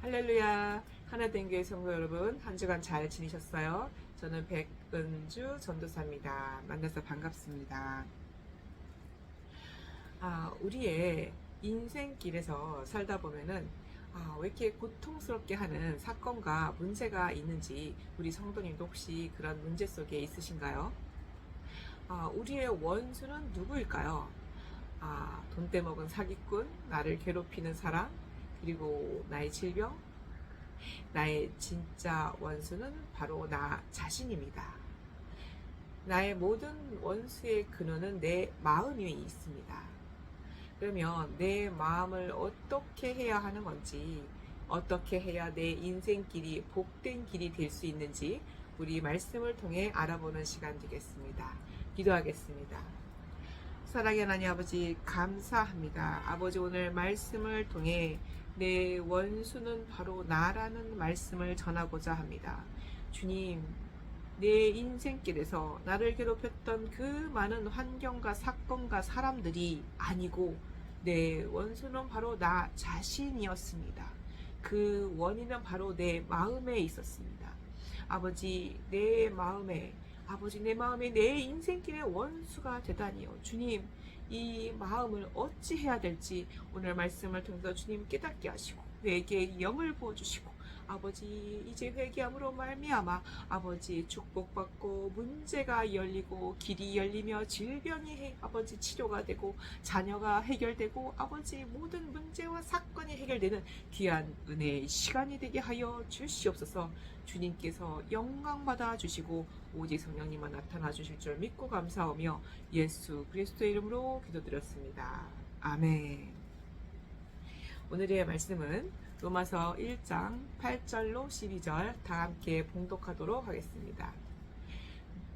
할렐루야. 하나된 교회 성도 여러분, 한 주간 잘 지내셨어요? 저는 백은주 전도사입니다. 만나서 반갑습니다. 우리의 인생길에서 살다 보면은 왜 이렇게 고통스럽게 하는 사건과 문제가 있는지 우리 성도님도 혹시 그런 문제 속에 있으신가요? 우리의 원수는 누구일까요? 돈 떼먹은 사기꾼, 나를 괴롭히는 사람, 그리고 나의 질병, 나의 진짜 원수는 바로 나 자신입니다. 나의 모든 원수의 근원은 내 마음에 있습니다. 그러면 내 마음을 어떻게 해야 하는 건지, 어떻게 해야 내 인생길이 복된 길이 될 수 있는지 우리 말씀을 통해 알아보는 시간 되겠습니다. 기도하겠습니다. 사랑의 하나님 아버지, 감사합니다. 아버지, 오늘 말씀을 통해 내 원수는 바로 나라는 말씀을 전하고자 합니다. 주님, 내 인생길에서 나를 괴롭혔던 그 많은 환경과 사건과 사람들이 아니고 내 원수는 바로 나 자신이었습니다. 그 원인은 바로 내 마음에 있었습니다. 아버지, 내 마음에 내 인생길의 원수가 되다니요. 주님, 이 마음을 어찌해야 될지 오늘 말씀을 통해서 주님 깨닫게 하시고 내게 영을 부어주시고 아버지, 이제 회개함으로 말미암아 아버지 축복받고 문제가 열리고 길이 열리며 질병이 아버지 치료가 되고 자녀가 해결되고 아버지 모든 문제와 사건이 해결되는 귀한 은혜의 시간이 되게 하여 주시옵소서. 주님께서 영광 받아 주시고 오직 성령님만 나타나 주실 줄 믿고 감사하며 예수 그리스도의 이름으로 기도드렸습니다. 아멘. 오늘의 말씀은 로마서 1장 8절로 12절 다 함께 봉독하도록 하겠습니다.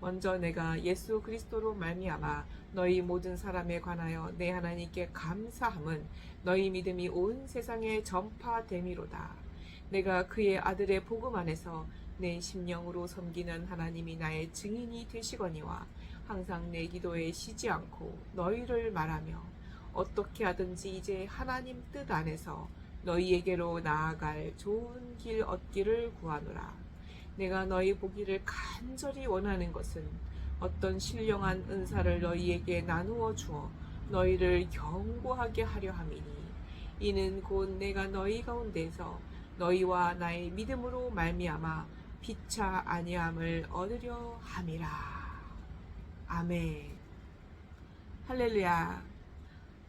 먼저 내가 예수 그리스도로 말미암아 너희 모든 사람에 관하여 내 하나님께 감사함은 너희 믿음이 온 세상에 전파됨이로다. 내가 그의 아들의 복음 안에서 내 심령으로 섬기는 하나님이 나의 증인이 되시거니와 항상 내 기도에 쉬지 않고 너희를 말하며 어떻게 하든지 이제 하나님 뜻 안에서 너희에게로 나아갈 좋은 길 얻기를 구하노라. 내가 너희 보기를 간절히 원하는 것은 어떤 신령한 은사를 너희에게 나누어 주어 너희를 견고하게 하려 함이니 이는 곧 내가 너희 가운데서 너희와 나의 믿음으로 말미암아 피차 아니함을 얻으려 함이라. 아멘. 할렐루야.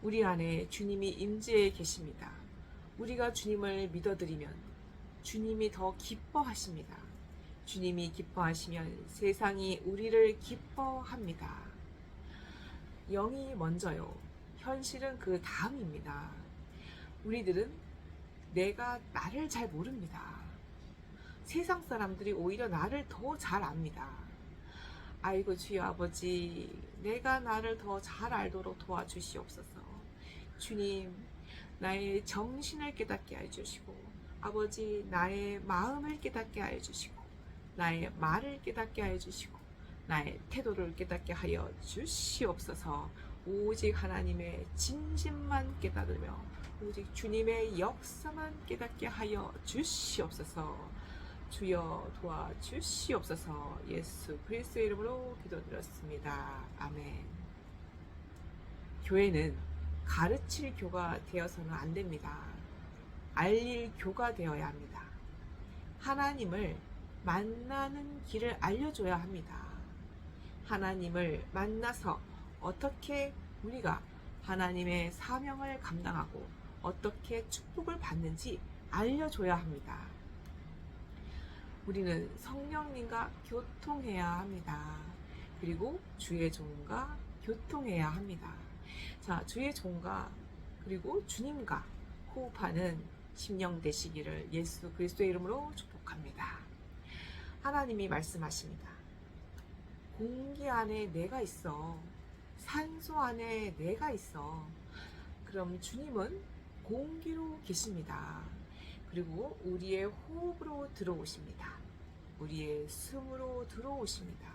우리 안에 주님이 임재해 계십니다. 우리가 주님을 믿어드리면 주님이 더 기뻐하십니다. 주님이 기뻐하시면 세상이 우리를 기뻐합니다. 영이 먼저요. 현실은 그 다음입니다. 우리들은 내가 나를 잘 모릅니다. 세상 사람들이 오히려 나를 더 잘 압니다. 아이고 주여 아버지, 내가 나를 더 잘 알도록 도와주시옵소서. 주님, 나의 정신을 깨닫게 해주시고 아버지, 나의 마음을 깨닫게 해주시고 나의 말을 깨닫게 해주시고 나의 태도를 깨닫게 하여 주시옵소서. 오직 하나님의 진심만 깨달으며 오직 주님의 역사만 깨닫게 하여 주시옵소서. 주여 도와주시옵소서. 예수 그리스도의 이름으로 기도드렸습니다. 아멘. 교회는 가르칠 교가 되어서는 안 됩니다. 알릴 교가 되어야 합니다. 하나님을 만나는 길을 알려줘야 합니다. 하나님을 만나서 어떻게 우리가 하나님의 사명을 감당하고 어떻게 축복을 받는지 알려줘야 합니다. 우리는 성령님과 교통해야 합니다. 그리고 주의 종과 교통해야 합니다. 자, 주의 종과 그리고 주님과 호흡하는 심령 되시기를 예수 그리스도의 이름으로 축복합니다. 하나님이 말씀하십니다. 공기 안에 내가 있어. 산소 안에 내가 있어. 그럼 주님은 공기로 계십니다. 그리고 우리의 호흡으로 들어오십니다. 우리의 숨으로 들어오십니다.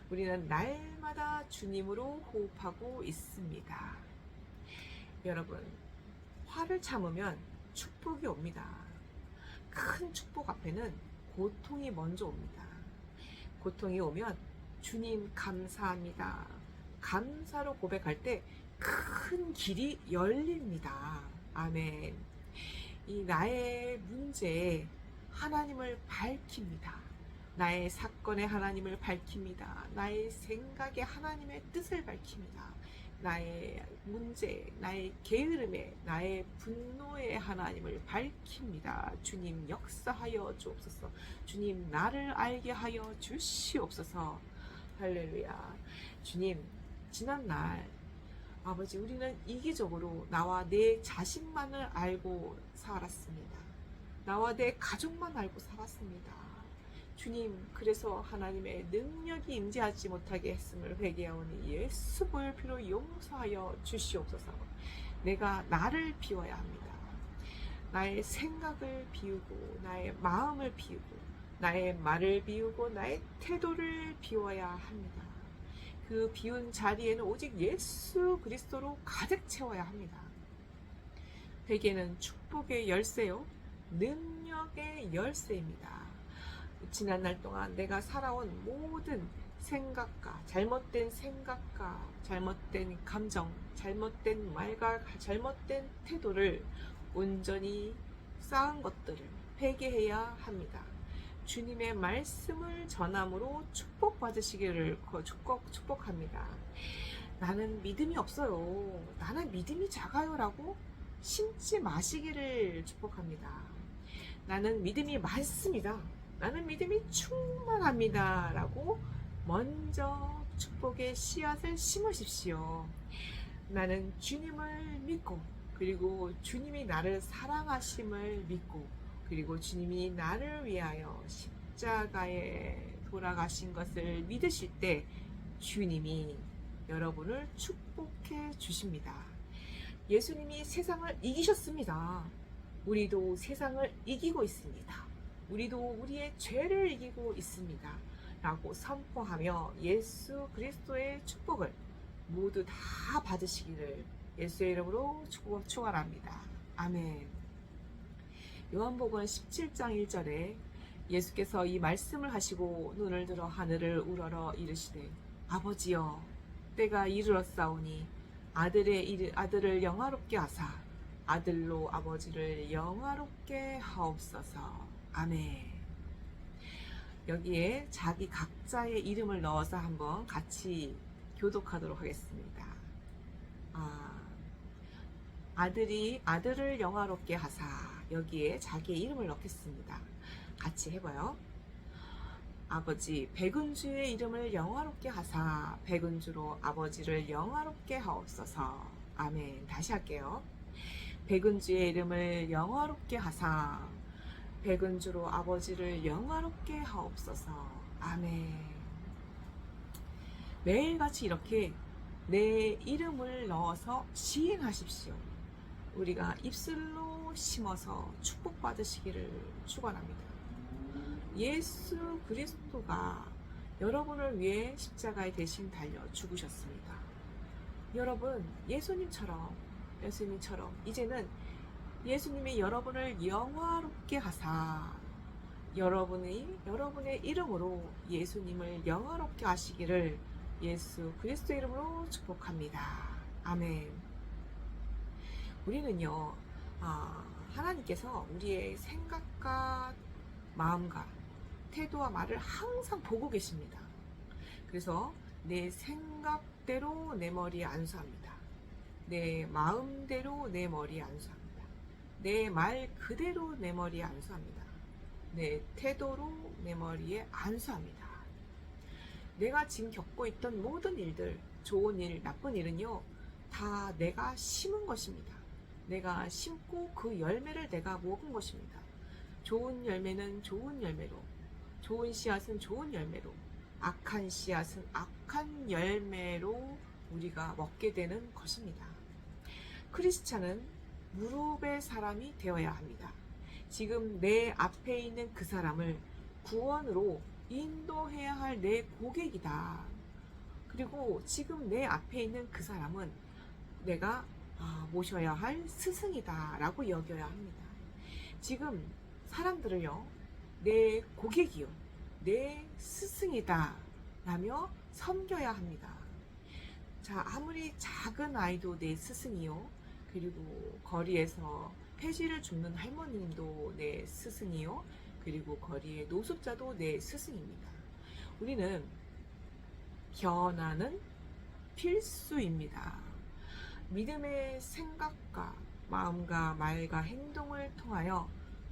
우리는 날마다 주님으로 호흡하고 있습니다. 여러분, 화를 참으면 축복이 옵니다. 큰 축복 앞에는 고통이 먼저 옵니다. 고통이 오면 주님 감사합니다. 감사로 고백할 때 큰 길이 열립니다. 아멘. 이 나의 문제에 하나님을 밝힙니다. 나의 사건에 하나님을 밝힙니다. 나의 생각에 하나님의 뜻을 밝힙니다. 나의 문제, 나의 게으름에, 나의 분노에 하나님을 밝힙니다. 주님 역사하여 주옵소서. 주님 나를 알게 하여 주시옵소서. 할렐루야. 주님, 지난날 아버지, 우리는 이기적으로 나와 내 자신만을 알고 살았습니다. 나와 내 가족만 알고 살았습니다. 주님, 그래서 하나님의 능력이 임재하지 못하게 했음을 회개하오니 예수 보혈 피로 용서하여 주시옵소서. 내가 나를 비워야 합니다. 나의 생각을 비우고 나의 마음을 비우고 나의 말을 비우고 나의 태도를 비워야 합니다. 그 비운 자리에는 오직 예수 그리스도로 가득 채워야 합니다. 회개는 축복의 열쇠요, 능력의 열쇠입니다. 지난날 동안 내가 살아온 모든 생각과 잘못된 감정, 잘못된 말과 잘못된 태도를 온전히 쌓은 것들을 회개해야 합니다. 주님의 말씀을 전함으로 축복받으시기를 축복합니다. 나는 믿음이 없어요. 나는 믿음이 작아요. 라고 심지 마시기를 축복합니다. 나는 믿음이 많습니다. 나는 믿음이 충만합니다. 라고 먼저 축복의 씨앗을 심으십시오. 나는 주님을 믿고, 그리고 주님이 나를 사랑하심을 믿고, 그리고 주님이 나를 위하여 십자가에 돌아가신 것을 믿으실 때 주님이 여러분을 축복해 주십니다. 예수님이 세상을 이기셨습니다. 우리도 세상을 이기고 있습니다. 우리도 우리의 죄를 이기고 있습니다. 라고 선포하며 예수 그리스도의 축복을 모두 다 받으시기를 예수의 이름으로 축원합니다. 아멘. 요한복음 17장 1절에 예수께서 이 말씀을 하시고 눈을 들어 하늘을 우러러 이르시되 아버지여, 때가 이르렀사오니 아들을 영화롭게 하사 아들로 아버지를 영화롭게 하옵소서. 아멘. 여기에 자기 각자의 이름을 넣어서 한번 같이 교독하도록 하겠습니다. 아들을 영화롭게 하사, 여기에 자기의 이름을 넣겠습니다. 같이 해봐요. 아버지, 백은주의 이름을 영화롭게 하사 백은주로 아버지를 영화롭게 하옵소서. 아멘. 다시 할게요. 백은주의 이름을 영화롭게 하사 백은주로 아버지를 영화롭게 하옵소서. 아멘. 매일같이 이렇게 내 이름을 넣어서 시행하십시오. 우리가 입술로 심어서 축복받으시기를 축원합니다. 예수 그리스도가 여러분을 위해 십자가에 대신 달려 죽으셨습니다. 여러분, 예수님처럼 이제는 예수님이 여러분을 영화롭게 하사 여러분의 이름으로 예수님을 영화롭게 하시기를 예수 그리스도 이름으로 축복합니다. 아멘. 우리는요, 하나님께서 우리의 생각과 마음과 태도와 말을 항상 보고 계십니다. 그래서 내 생각대로 내 머리에 안수합니다. 내 마음대로 내 머리에 안수합니다. 내 말 그대로 내 머리에 안수합니다. 내 태도로 내 머리에 안수합니다. 내가 지금 겪고 있던 모든 일들, 좋은 일, 나쁜 일은요, 다 내가 심은 것입니다. 내가 심고 그 열매를 내가 먹은 것입니다. 좋은 열매는 좋은 열매로, 좋은 씨앗은 좋은 열매로, 악한 씨앗은 악한 열매로 우리가 먹게 되는 것입니다. 크리스찬은 무릎의 사람이 되어야 합니다. 지금 내 앞에 있는 그 사람을 구원으로 인도해야 할 내 고객이다. 그리고 지금 내 앞에 있는 그 사람은 내가 모셔야 할 스승이다 라고 여겨야 합니다. 지금 사람들을요, 내 고객이요, 내 스승이다 라며 섬겨야 합니다. 자, 아무리 작은 아이도 내 스승이요, 그리고 거리에서 폐지를 줍는 할머님도 내 스승이요, 그리고 거리의 노숙자도 내 스승입니다. 우리는 변화는 필수입니다. 믿음의 생각과 마음과 말과 행동을 통하여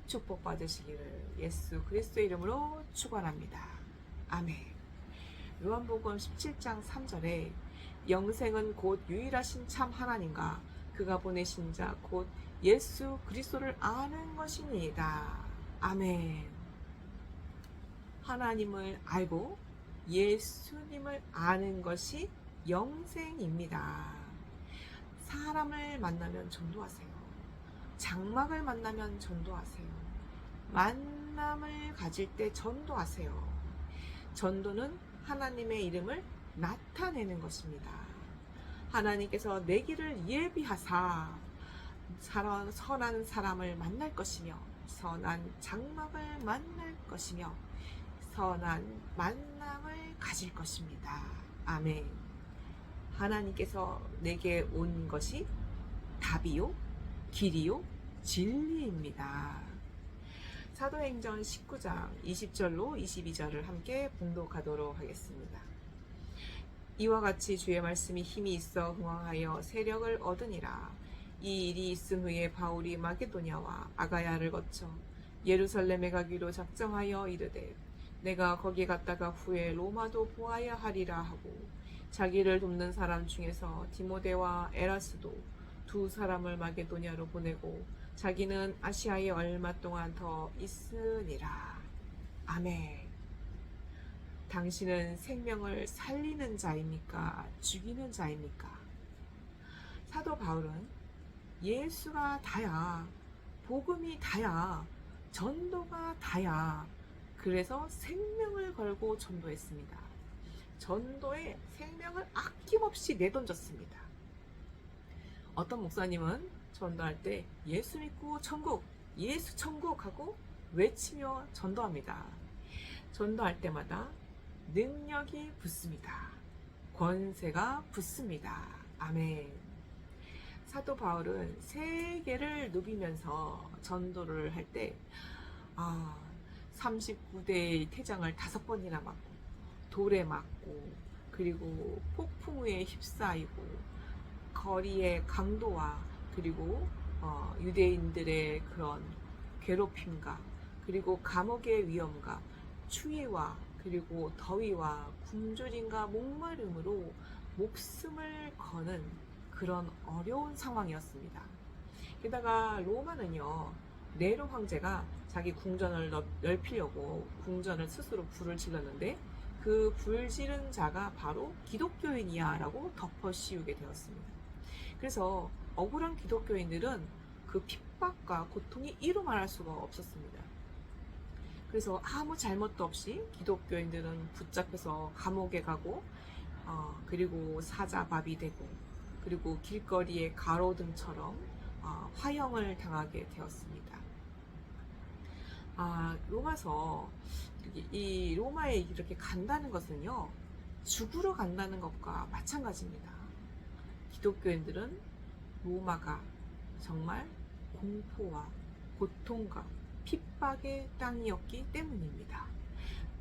축복받으시기를 예수 그리스도의 이름으로 축원합니다. 아멘. 요한복음 17장 3절에 영생은 곧 유일하신 참 하나님과 그가 보내신 자 곧 예수 그리스도를 아는 것이니이다. 아멘. 하나님을 알고 예수님을 아는 것이 영생입니다. 사람을 만나면 전도하세요. 장막을 만나면 전도하세요. 만남을 가질 때 전도하세요. 전도는 하나님의 이름을 나타내는 것입니다. 하나님께서 내 길을 예비하사 선한 사람을 만날 것이며 선한 장막을 만날 것이며 선한 만남을 가질 것입니다. 아멘. 하나님께서 내게 온 것이 답이요, 길이요, 진리입니다. 사도행전 19장 20절로 22절을 함께 봉독하도록 하겠습니다. 이와 같이 주의 말씀이 힘이 있어 흥왕하여 세력을 얻으니라. 이 일이 있은 후에 바울이 마게도냐와 아가야를 거쳐 예루살렘에 가기로 작정하여 이르되 내가 거기 갔다가 후에 로마도 보아야 하리라 하고 자기를 돕는 사람 중에서 디모데와 에라스도 두 사람을 마게도냐로 보내고 자기는 아시아에 얼마 동안 더 있으니라. 아멘. 당신은 생명을 살리는 자입니까? 죽이는 자입니까? 사도 바울은 예수가 다야, 복음이 다야, 전도가 다야. 그래서 생명을 걸고 전도했습니다. 전도에 생명을 아낌없이 내던졌습니다. 어떤 목사님은 전도할 때 예수 믿고 천국, 예수 천국 하고 외치며 전도합니다. 전도할 때마다 능력이 붙습니다. 권세가 붙습니다. 아멘. 사도 바울은 세계를 누비면서 전도를 할 때 39대의 태장을 5번이나 맞고 돌에 맞고 그리고 폭풍우에 휩싸이고 거리의 강도와 그리고 유대인들의 그런 괴롭힘과 그리고 감옥의 위험과 추위와 그리고 더위와 굶주림과 목마름으로 목숨을 거는 그런 어려운 상황이었습니다. 게다가 로마는요, 네로 황제가 자기 궁전을 넓히려고 궁전을 스스로 불을 질렀는데 그 불 지른 자가 바로 기독교인이야 라고 덮어 씌우게 되었습니다. 그래서 억울한 기독교인들은 그 핍박과 고통이 이루 말할 수가 없었습니다. 그래서 아무 잘못도 없이 기독교인들은 붙잡혀서 감옥에 가고 그리고 사자밥이 되고 그리고 길거리의 가로등처럼 화형을 당하게 되었습니다. 로마서 이 로마에 이렇게 간다는 것은요, 죽으러 간다는 것과 마찬가지입니다. 기독교인들은 로마가 정말 공포와 고통과 핍박의 땅이었기 때문입니다.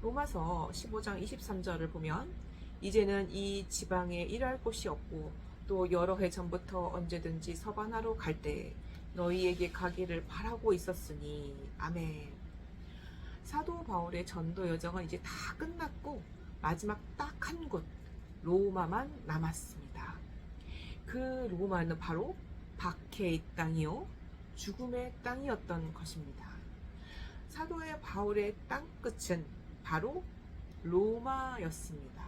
로마서 15장 23절을 보면 이제는 이 지방에 일할 곳이 없고 또 여러 해 전부터 언제든지 서바나로 갈 때 너희에게 가기를 바라고 있었으니. 아멘. 사도 바울의 전도 여정은 이제 다 끝났고 마지막 딱 한 곳 로마만 남았습니다. 그 로마는 바로 박해의 땅이요 죽음의 땅이었던 것입니다. 사도의 바울의 땅끝은 바로 로마였습니다.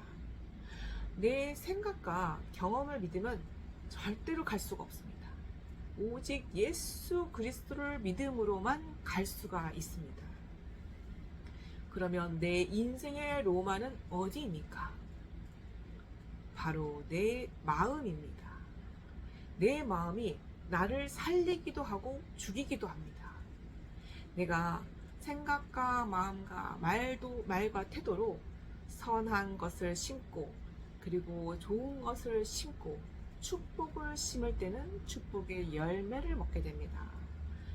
내 생각과 경험을 믿으면 절대로 갈 수가 없습니다. 오직 예수 그리스도를 믿음으로만 갈 수가 있습니다. 그러면 내 인생의 로마는 어디입니까? 바로 내 마음입니다. 내 마음이 나를 살리기도 하고 죽이기도 합니다. 내가 생각과 마음과 말과 태도로 선한 것을 심고, 그리고 좋은 것을 심고, 축복을 심을 때는 축복의 열매를 먹게 됩니다.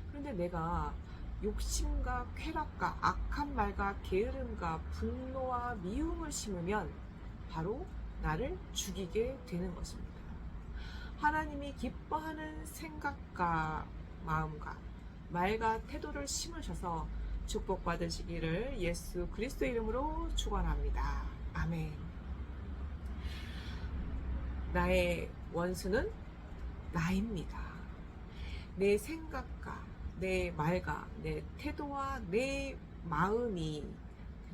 그런데 내가 욕심과 쾌락과 악한 말과 게으름과 분노와 미움을 심으면 바로 나를 죽이게 되는 것입니다. 하나님이 기뻐하는 생각과 마음과 말과 태도를 심으셔서 축복받으시기를 예수 그리스도 이름으로 축원합니다. 아멘. 나의 원수는 나입니다. 내 생각과 내 말과 내 태도와 내 마음이,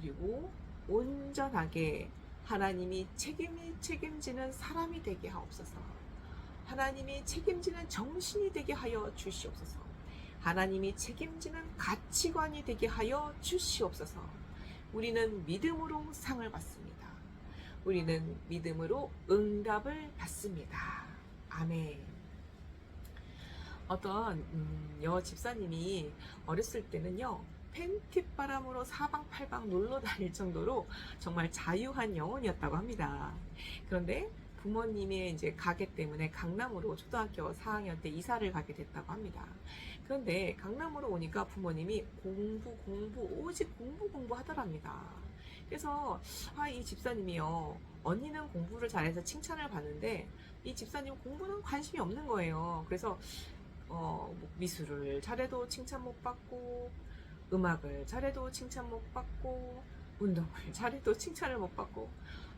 그리고 온전하게 하나님이 책임지는 사람이 되게 하옵소서. 하나님이 책임지는 정신이 되게 하여 주시옵소서. 하나님이 책임지는 가치관이 되게 하여 주시옵소서. 우리는 믿음으로 상을 받습니다. 우리는 믿음으로 응답을 받습니다. 아멘. 어떤 여 집사님이 어렸을 때는요, 팬티바람으로 사방팔방 놀러 다닐 정도로 정말 자유한 영혼이었다고 합니다. 그런데 부모님의 이제 가게 때문에 강남으로 초등학교 4학년 때 이사를 가게 됐다고 합니다. 그런데 강남으로 오니까 부모님이 오직 공부 하더랍니다. 그래서 이 집사님이요, 언니는 공부를 잘해서 칭찬을 받는데 이 집사님 공부는 관심이 없는 거예요. 그래서 미술을 잘해도 칭찬 못 받고, 음악을 잘해도 칭찬 못 받고, 운동을 잘해도 칭찬을 못 받고,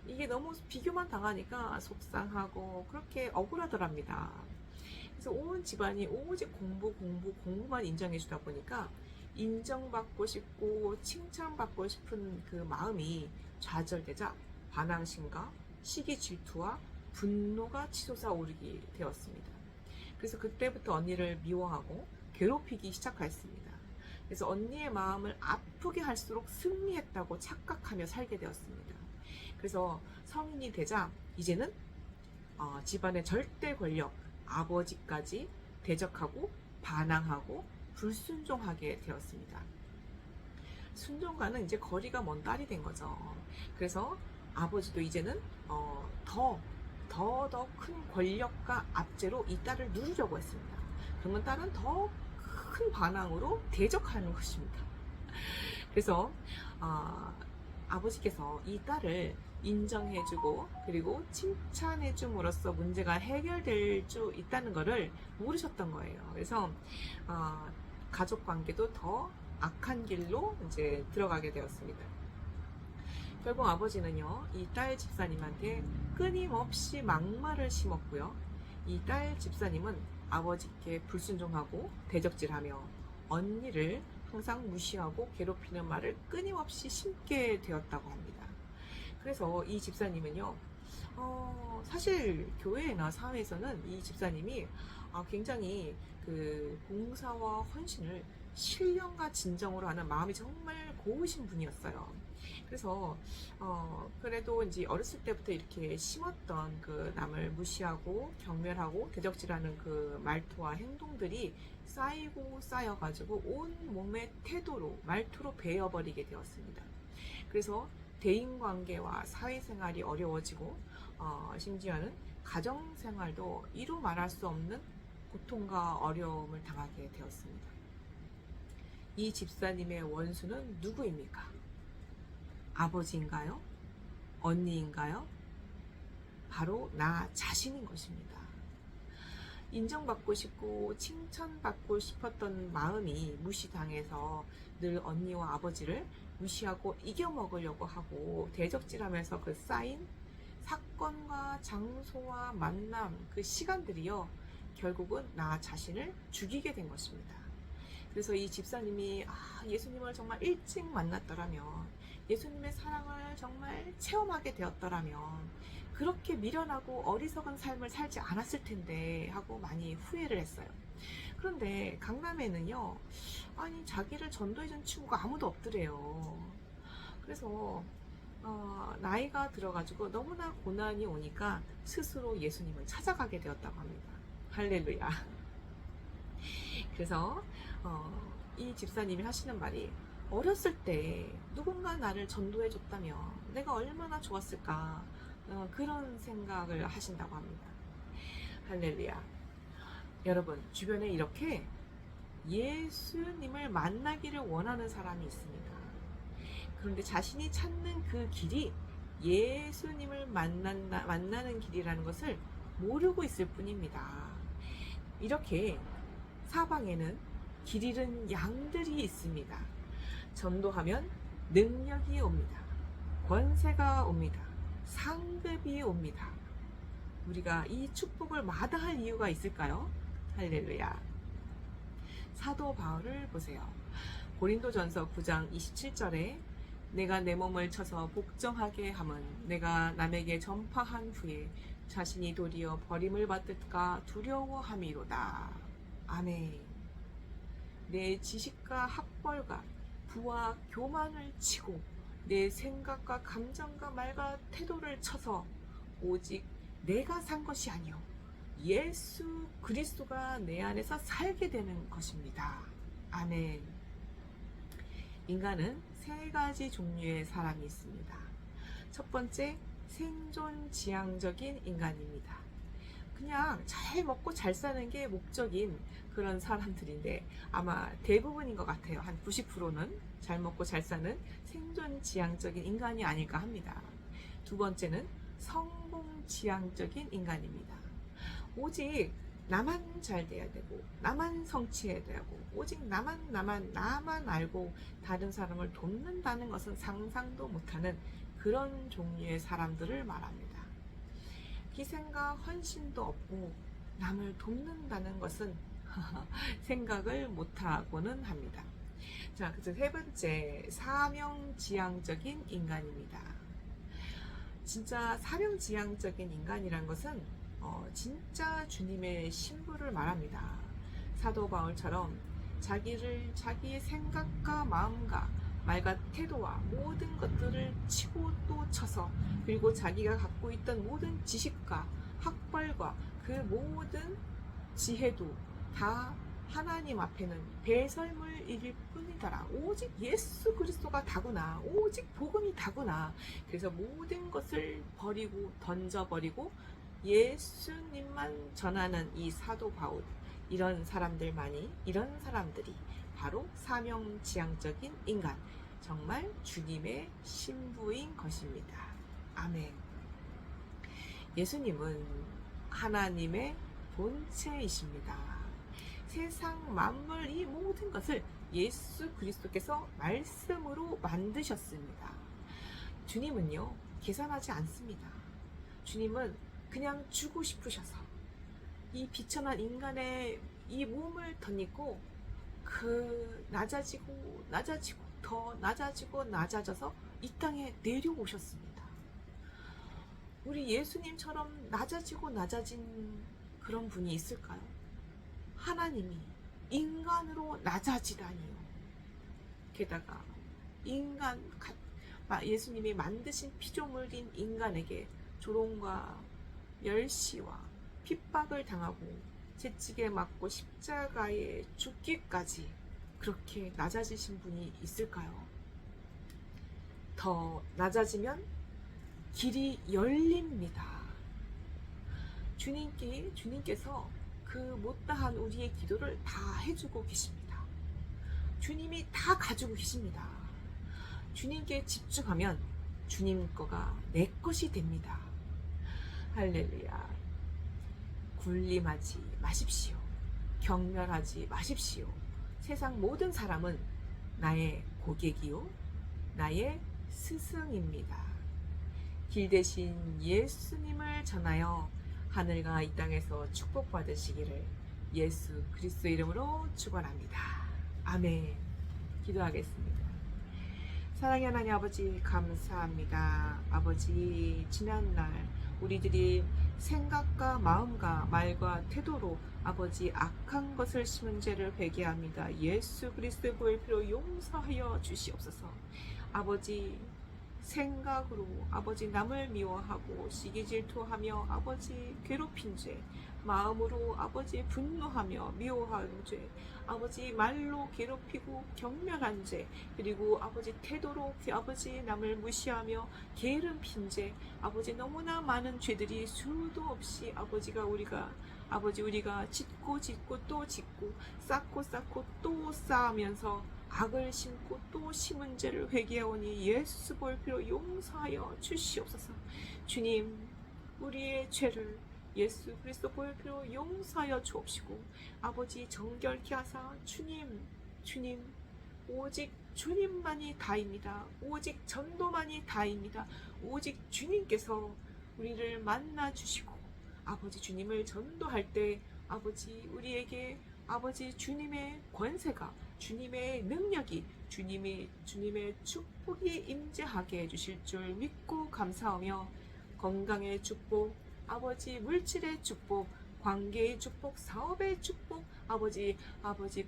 이게 너무 비교만 당하니까 속상하고 그렇게 억울하더랍니다. 그래서 온 집안이 오직 공부만 인정해 주다 보니까 인정받고 싶고 칭찬받고 싶은 그 마음이 좌절되자 반항심과 시기 질투와 분노가 치솟아 오르게 되었습니다. 그래서 그때부터 언니를 미워하고 괴롭히기 시작하였습니다. 그래서 언니의 마음을 아프게 할수록 승리했다고 착각하며 살게 되었습니다. 그래서 성인이 되자 이제는 집안의 절대 권력 아버지까지 대적하고 반항하고 불순종하게 되었습니다. 순종과는 이제 거리가 먼 딸이 된 거죠. 그래서 아버지도 이제는 더 큰 권력과 압제로 이 딸을 누리려고 했습니다. 그러면 딸은 더 큰 반항으로 대적하는 것입니다. 그래서 아버지께서 이 딸을 인정해주고 그리고 칭찬해줌으로써 문제가 해결될 수 있다는 것을 모르셨던 거예요. 그래서 가족 관계도 더 악한 길로 이제 들어가게 되었습니다. 결국 아버지는요, 이 딸 집사님한테 끊임없이 막말을 심었고요. 이 딸 집사님은 아버지께 불순종하고 대적질하며 언니를 항상 무시하고 괴롭히는 말을 끊임없이 심게 되었다고 합니다. 그래서 이 집사님은요, 사실 교회나 사회에서는 이 집사님이 굉장히 그 봉사와 헌신을 신령과 진정으로 하는 마음이 정말 고우신 분이었어요. 그래서 그래도 이제 어렸을 때부터 이렇게 심었던 그 남을 무시하고 경멸하고 대적질하는 그 말투와 행동들이 쌓여가지고 온 몸의 태도로 말투로 배어버리게 되었습니다. 그래서 대인관계와 사회생활이 어려워지고 심지어는 가정생활도 이루 말할 수 없는 고통과 어려움을 당하게 되었습니다. 이 집사님의 원수는 누구입니까? 아버지인가요? 언니인가요? 바로 나 자신인 것입니다. 인정받고 싶고 칭찬받고 싶었던 마음이 무시당해서 늘 언니와 아버지를 무시하고 이겨먹으려고 하고 대적질하면서 그 쌓인 사건과 장소와 만남, 그 시간들이요, 결국은 나 자신을 죽이게 된 것입니다. 그래서 이 집사님이 예수님을 정말 일찍 만났더라면, 예수님의 사랑을 정말 체험하게 되었더라면 그렇게 미련하고 어리석은 삶을 살지 않았을 텐데 하고 많이 후회를 했어요. 그런데 강남에는요, 자기를 전도해준 친구가 아무도 없더래요. 그래서 나이가 들어가지고 너무나 고난이 오니까 스스로 예수님을 찾아가게 되었다고 합니다. 할렐루야. 그래서 이 집사님이 하시는 말이, 어렸을 때 누군가 나를 전도해 줬다면 내가 얼마나 좋았을까, 그런 생각을 하신다고 합니다. 할렐루야. 여러분, 주변에 이렇게 예수님을 만나기를 원하는 사람이 있습니다. 그런데 자신이 찾는 그 길이 예수님을 만나는 길이라는 것을 모르고 있을 뿐입니다. 이렇게 사방에는 길 잃은 양들이 있습니다. 전도하면 능력이 옵니다. 권세가 옵니다. 상급이 옵니다. 우리가 이 축복을 마다할 이유가 있을까요? 할렐루야. 사도 바울을 보세요. 고린도전서 9장 27절에 내가 내 몸을 쳐서 복종하게 함은 내가 남에게 전파한 후에 자신이 도리어 버림을 받을까 두려워함이로다. 아멘. 내 지식과 학벌과 부와 교만을 치고 내 생각과 감정과 말과 태도를 쳐서 오직 내가 산 것이 아니요 예수 그리스도가 내 안에서 살게 되는 것입니다. 아멘. 인간은 세 가지 종류의 사람이 있습니다. 첫 번째, 생존지향적인 인간입니다. 그냥 잘 먹고 잘 사는 게 목적인 그런 사람들인데 아마 대부분인 것 같아요. 한 90%는 잘 먹고 잘 사는 생존지향적인 인간이 아닐까 합니다. 두 번째는 성공지향적인 인간입니다. 오직 나만 잘 돼야 되고 나만 성취해야 되고 오직 나만 알고 다른 사람을 돕는다는 것은 상상도 못하는 그런 종류의 사람들을 말합니다. 희생과 헌신도 없고 남을 돕는다는 것은 생각을 못하고는 합니다. 자, 그래서 세 번째, 사명지향적인 인간입니다. 진짜 사명지향적인 인간이란 것은 진짜 주님의 신부를 말합니다. 사도 바울처럼 자기의 생각과 마음과 말과 태도와 모든 것들을 치고 또 쳐서 그리고 자기가 갖고 있던 모든 지식과 학벌과 그 모든 지혜도 다 하나님 앞에는 배설물일 뿐이더라. 오직 예수 그리스도가 다구나. 오직 복음이 다구나. 그래서 모든 것을 버리고 던져버리고 예수님만 전하는 이 사도 바울, 이런 사람들이 바로 사명지향적인 인간, 정말 주님의 신부인 것입니다. 아멘. 예수님은 하나님의 본체이십니다. 세상 만물 이 모든 것을 예수 그리스도께서 말씀으로 만드셨습니다. 주님은요, 계산하지 않습니다. 주님은 그냥 주고 싶으셔서 이 비천한 인간의 이 몸을 덧입고 낮아지고 더 낮아져서 이 땅에 내려오셨습니다. 우리 예수님처럼 낮아진 그런 분이 있을까요? 하나님이 인간으로 낮아지다니요. 게다가 예수님이 만드신 피조물인 인간에게 조롱과 멸시와 핍박을 당하고 채찍에 맞고 십자가에 죽기까지 그렇게 낮아지신 분이 있을까요? 더 낮아지면 길이 열립니다. 주님께서 그 못다한 우리의 기도를 다 해주고 계십니다. 주님이 다 가지고 계십니다. 주님께 집중하면 주님 거가 내 것이 됩니다. 할렐루야. 군림하지 마십시오. 경멸하지 마십시오. 세상 모든 사람은 나의 고객이요 나의 스승입니다. 길 대신 예수님을 전하여 하늘과 이 땅에서 축복받으시기를 예수 그리스도 이름으로 축원합니다. 아멘. 기도하겠습니다. 사랑의 하나님 아버지, 감사합니다. 아버지, 지난날 우리들이 생각과 마음과 말과 태도로 아버지 악한 것을 심은 죄를 회개합니다. 예수 그리스도의 보혈 피로 용서하여 주시옵소서. 아버지, 생각으로 아버지 남을 미워하고 시기 질투하며 아버지 괴롭힌 죄, 마음으로 아버지 분노하며 미워하는 죄, 아버지 말로 괴롭히고 경멸한 죄, 그리고 아버지 태도로 아버지 남을 무시하며 게으름 핀 죄, 아버지 너무나 많은 죄들이 수도 없이 우리가 짓고 또 짓고 쌓고 또 쌓으면서 악을 심고 또 심은 죄를 회개하오니 예수 볼 피로 용서하여 주시옵소서. 주님, 우리의 죄를 예수 그리스도 보혈 피로 용서하여 주옵시고 아버지 정결케 하사 주님 오직 주님만이 다입니다. 오직 전도만이 다입니다. 오직 주님께서 우리를 만나 주시고 아버지 주님을 전도할 때 아버지 우리에게 아버지 주님의 권세가 주님의 능력이 주님의 축복이 임재하게 해주실 줄 믿고 감사하며 건강의 축복 아버지 물질의 축복, 관계의 축복, 사업의 축복, 아버지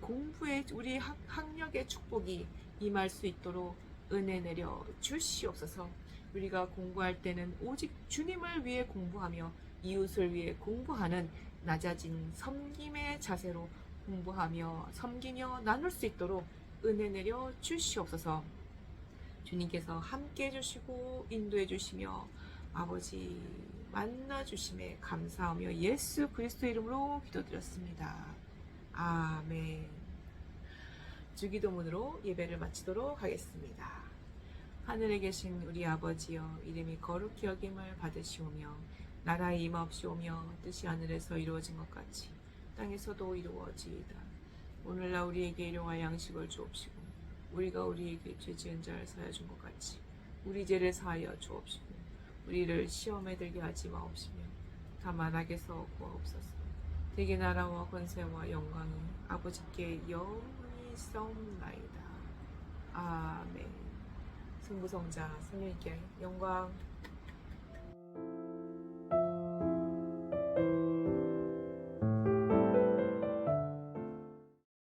공부의 우리 학력의 축복이 임할 수 있도록 은혜 내려 주시옵소서. 우리가 공부할 때는 오직 주님을 위해 공부하며 이웃을 위해 공부하는 낮아진 섬김의 자세로 공부하며 섬기며 나눌 수 있도록 은혜 내려 주시옵소서. 주님께서 함께 해주시고 인도해 주시며 아버지 만나 주심에 감사하며 예수 그리스도 이름으로 기도드렸습니다. 아멘. 주기도문으로 예배를 마치도록 하겠습니다. 하늘에 계신 우리 아버지여, 이름이 거룩히 여김을 받으시오며 나라의 임하옵시오며 뜻이 하늘에서 이루어진 것 같이 땅에서도 이루어지이다. 오늘날 우리에게 일용할 양식을 주옵시고 우리가 우리에게 죄 지은 자를 사하여 준 것 같이 우리 죄를 사하여 주옵시고 우리를 시험에 들게 하지 마옵시며 다만 악에서 구하옵소서. 대개 나라와 권세와 영광이 아버지께 영원히 싸움나이다. 아멘. 성부성자 성령님께 영광